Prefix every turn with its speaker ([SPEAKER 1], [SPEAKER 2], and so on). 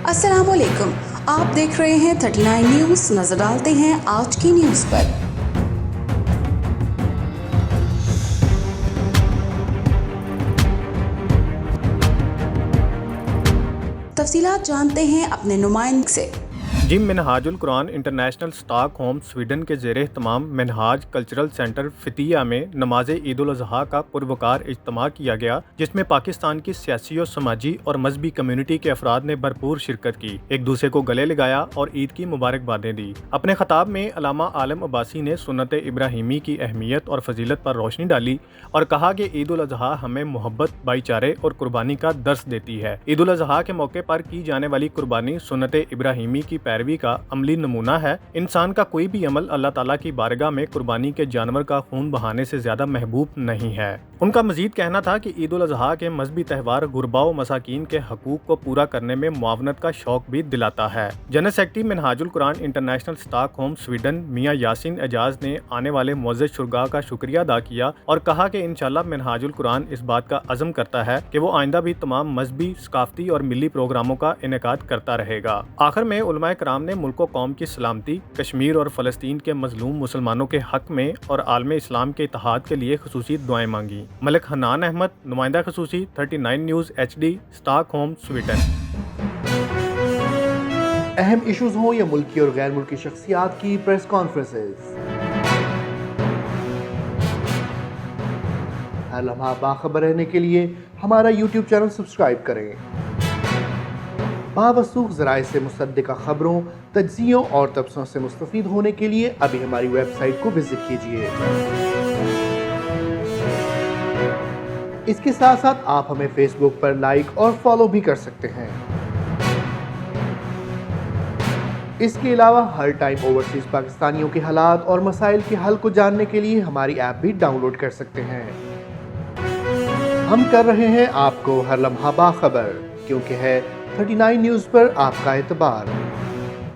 [SPEAKER 1] अस्सलाम वालेकुम, आप देख रहे हैं 39 न्यूज़। नजर डालते हैं आज की न्यूज़ पर। तफसीलात जानते हैं अपने नुमाइंदे से।
[SPEAKER 2] Gym Minhajul Quran international Stockholm Sweden के ज़ेर एहतमाम मिनहाज कल्चरल सेंटर फितिया में नमाज ईद उल अज़हा का पुरवकार इज्तिमा किया गया, जिसमें पाकिस्तान की सियासी और समाजी और मजहबी कम्युनिटी के अफराद ने भरपूर शिरकत की, एक दूसरे को गले लगाया और ईद की मुबारकबादें दी। अपने खताब में अल्लामा आलम अब्बासी ने सुन्नत इब्राहिमी की अहमियत और फजीलत पर रोशनी डाली और कहा कि ईद उल अज़हा हमें मोहब्बत, भाईचारे और कुर्बानी का दर्स देती है। ईद उल अज़हा के मौके पर की जाने वाली कुर्बानी सुन्नत इब्राहिमी की पैरवी का अमली नमूना है। इंसान का कोई भी अमल अल्लाह ताला की बारगाह में कुर्बानी के जानवर का खून बहाने से ज्यादा महबूब नहीं है। उनका मजीद कहना था कि ईद उल अज़हा के मजहबी त्यौहार गुरबा व मसाकीन के हकूक को पूरा करने में मुआवनत का शौक भी दिलाता है। General secretary Minhajul Quran international Stockholm Sweden Mian Yasin Ejaz ने आने वाले मुअज़्ज़ज़ शुरगा का शुक्रिया अदा किया और कहा कि इंशाअल्लाह मिनहाजुल कुरान इस बात का अज़म करता है कि वो आइंदा भी तमाम मजहबी, सकाफती और मिली प्रोग्रामों का इनेकाद करता रहेगा। आखिर में उलमाए कराम ने मुल्क व कौम की सलामती, कश्मीर और फ़लस्तीन के मजलूम मुसलमानों के हक में और आलम इस्लाम के इत्तेहाद के लिए खुसूसी दुआएं मांगी। मलिक हन्नान अहमद, नुमाइंदा खुसूसी 39 news HD, stock home Sweden.
[SPEAKER 3] अहम इश्यूज हों या मुल्की और गैर मुल्की शख्सियात की प्रेस कॉन्फ्रेंसेस, हर लम्हा बाखबर रहने के लिए हमारा YouTube चैनल सब्सक्राइब करें। बावसूख ज़राए से मुसद्दिक़ा खबरों, तज्ज़ियों और तबसरों से मुस्तफ़ीद होने के लिए अभी हमारी वेबसाइट को विजिट कीजिए। इसके साथ साथ आप हमें फेसबुक पर लाइक और फॉलो भी कर सकते हैं। इसके अलावा हर टाइम ओवरसीज़ पाकिस्तानियों के हालात और मसाइल के हल को जानने के लिए हमारी ऐप भी डाउनलोड कर सकते हैं। हम कर रहे हैं आपको हर लम्हा बाखबर, क्योंकि है 39 न्यूज़ पर आपका एतबार।